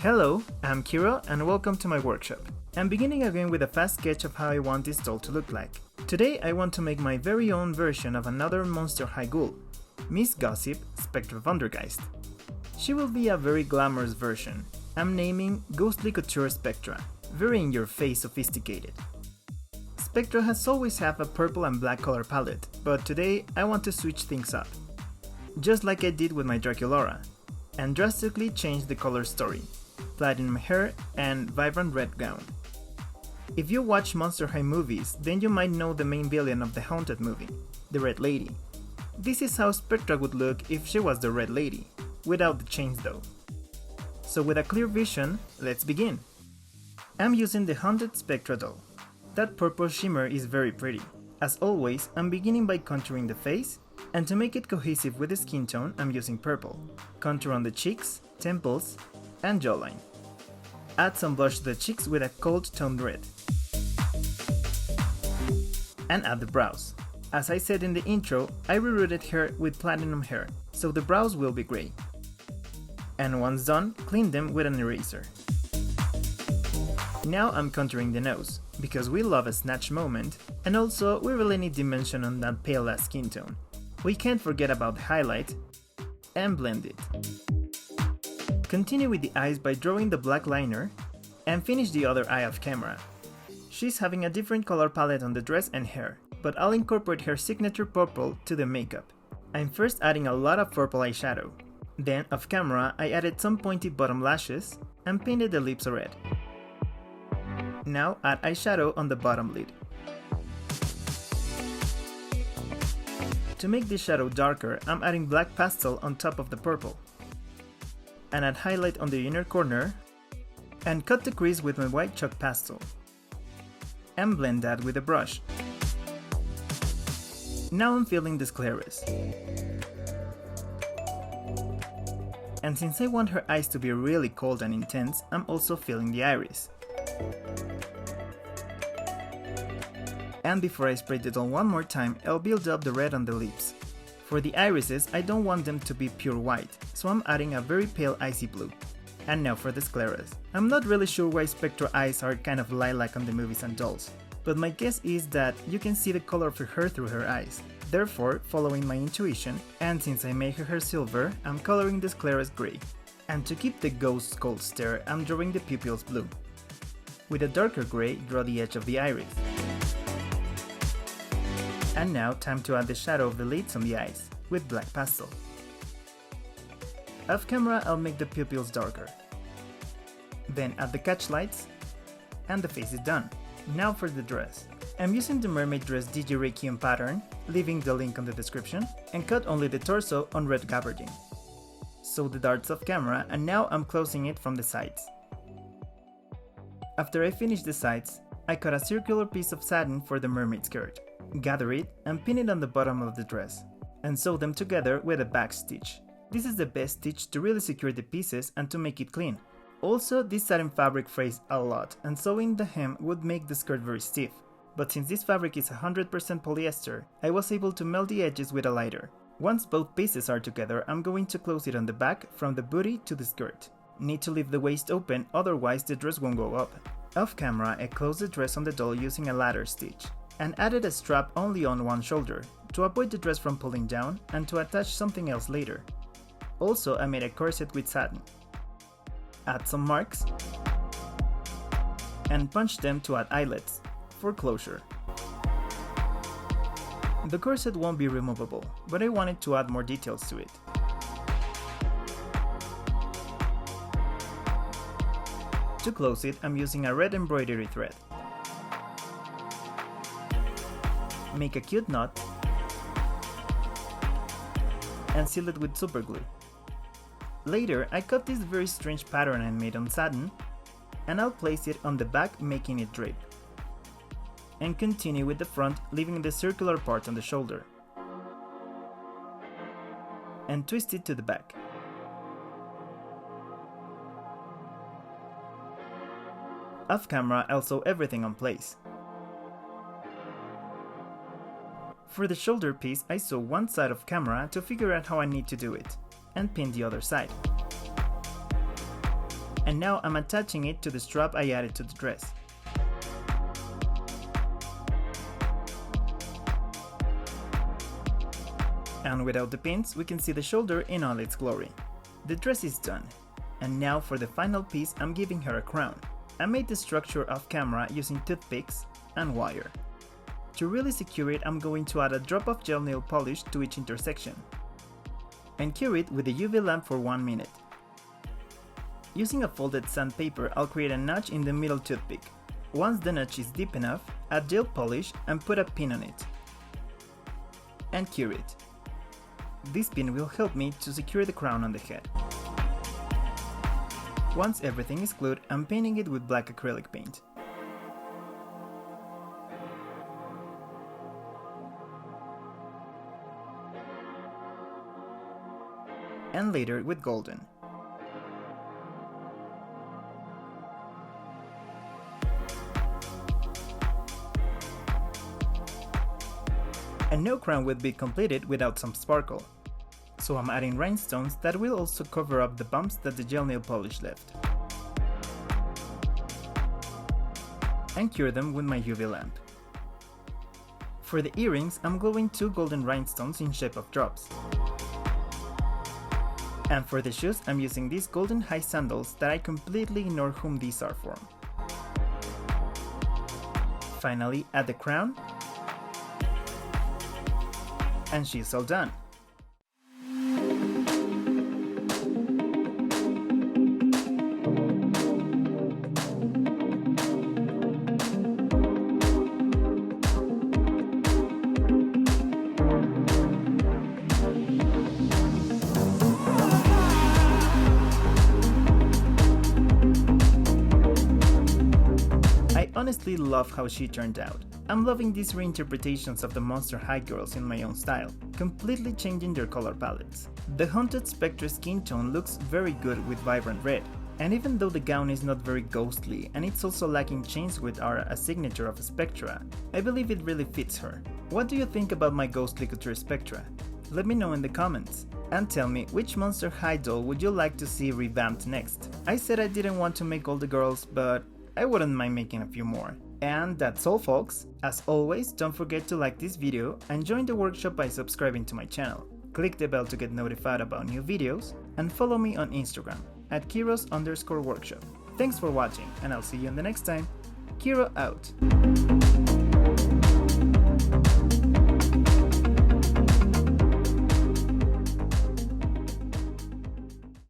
Hello, I'm Kiro and welcome to my workshop. I'm beginning again with a fast sketch of how I want this doll to look like. Today I want to make my very own version of another monster high ghoul, Miss Gossip Spectra Vondergeist. She will be a very glamorous version. I'm naming Ghostly Couture Spectra, very in-your-face sophisticated. Spectra has always had a purple and black color palette, but today I want to switch things up. Just like I did with my Draculaura, and drastically change the color story. Platinum hair and vibrant red gown. If you watch Monster High movies, then you might know the main villain of the Haunted movie, the Red Lady. This is how Spectra would look if she was the Red Lady, without the chains though. So with a clear vision, let's begin. I'm using the Haunted Spectra doll. That purple shimmer is very pretty. As always, I'm beginning by contouring the face, and to make it cohesive with the skin tone, I'm using purple. Contour on the cheeks, temples, and jawline. Add some blush to the cheeks with a cold toned red. And add the brows. As I said in the intro, I rerouted her with platinum hair, so the brows will be grey. And once done, clean them with an eraser. Now I'm contouring the nose, because we love a snatch moment, and also we really need dimension on that pale ass skin tone. We can't forget about the highlight, and blend it. Continue with the eyes by drawing the black liner, and finish the other eye off camera. She's having a different color palette on the dress and hair, but I'll incorporate her signature purple to the makeup. I'm first adding a lot of purple eyeshadow. Then, off camera, I added some pointy bottom lashes, and painted the lips red. Now add eyeshadow on the bottom lid. To make this shadow darker, I'm adding black pastel on top of the purple. And add highlight on the inner corner, and cut the crease with my white chalk pastel. And blend that with a brush. Now I'm filling the scleras. And since I want her eyes to be really cold and intense, I'm also filling the iris. And before I spray the doll one more time, I'll build up the red on the lips. For the irises, I don't want them to be pure white, so I'm adding a very pale icy blue. And now for the scleras. I'm not really sure why Spectra eyes are kind of lilac on the movies and dolls, but my guess is that you can see the color of her hair through her eyes. Therefore, following my intuition, and since I made her hair silver, I'm coloring the scleras grey. And to keep the ghost cold stare, I'm drawing the pupils blue. With a darker grey, draw the edge of the iris. And now time to add the shadow of the lids on the eyes, with black pastel. Off camera I'll make the pupils darker. Then add the catch lights, and the face is done. Now for the dress. I'm using the mermaid dress DG Requiem pattern, leaving the link on the description, and cut only the torso on red gabardine. Sew the darts off camera, and now I'm closing it from the sides. After I finish the sides, I cut a circular piece of satin for the mermaid skirt. Gather it and pin it on the bottom of the dress, and sew them together with a back stitch. This is the best stitch to really secure the pieces and to make it clean. Also, this satin fabric frays a lot, and sewing the hem would make the skirt very stiff. But since this fabric is 100% polyester, I was able to melt the edges with a lighter. Once both pieces are together, I'm going to close it on the back from the booty to the skirt. Need to leave the waist open, otherwise the dress won't go up. Off camera, I closed the dress on the doll using a ladder stitch, and added a strap only on one shoulder, to avoid the dress from pulling down and to attach something else later. Also, I made a corset with satin. Add some marks, and punch them to add eyelets, for closure. The corset won't be removable, but I wanted to add more details to it. To close it, I'm using a red embroidery thread. Make a cute knot, and seal it with super glue. Later, I cut this very strange pattern I made on satin, and I'll place it on the back, making it drape. And continue with the front, leaving the circular part on the shoulder. And twist it to the back. Off camera, I'll sew everything on place. For the shoulder piece, I sew one side of camera to figure out how I need to do it, and pin the other side. And now I'm attaching it to the strap I added to the dress. And without the pins, we can see the shoulder in all its glory. The dress is done. And now for the final piece, I'm giving her a crown. I made the structure off camera using toothpicks and wire. To really secure it, I'm going to add a drop of gel nail polish to each intersection. And cure it with a UV lamp for 1 minute. Using a folded sandpaper, I'll create a notch in the middle toothpick. Once the notch is deep enough, add gel polish and put a pin on it. And cure it. This pin will help me to secure the crown on the head. Once everything is glued, I'm painting it with black acrylic paint. And later with golden. And no crown would be completed without some sparkle. So I'm adding rhinestones that will also cover up the bumps that the gel nail polish left. And cure them with my UV lamp. For the earrings, I'm gluing 2 golden rhinestones in shape of drops. And for the shoes, I'm using these golden high sandals that I completely ignore whom these are from. Finally, add the crown. And she's all done. I honestly love how she turned out. I'm loving these reinterpretations of the Monster High girls in my own style, completely changing their color palettes. The Haunted Spectra skin tone looks very good with vibrant red, and even though the gown is not very ghostly and it's also lacking chains which are a signature of Spectra, I believe it really fits her. What do you think about my ghostly couture Spectra? Let me know in the comments. And tell me, which Monster High doll would you like to see revamped next? I said I didn't want to make all the girls, but I wouldn't mind making a few more. And that's all folks. As always, don't forget to like this video and join the workshop by subscribing to my channel. Click the bell to get notified about new videos and follow me on Instagram at Kiros_workshop. Thanks for watching and I'll see you in the next time. Kiro out.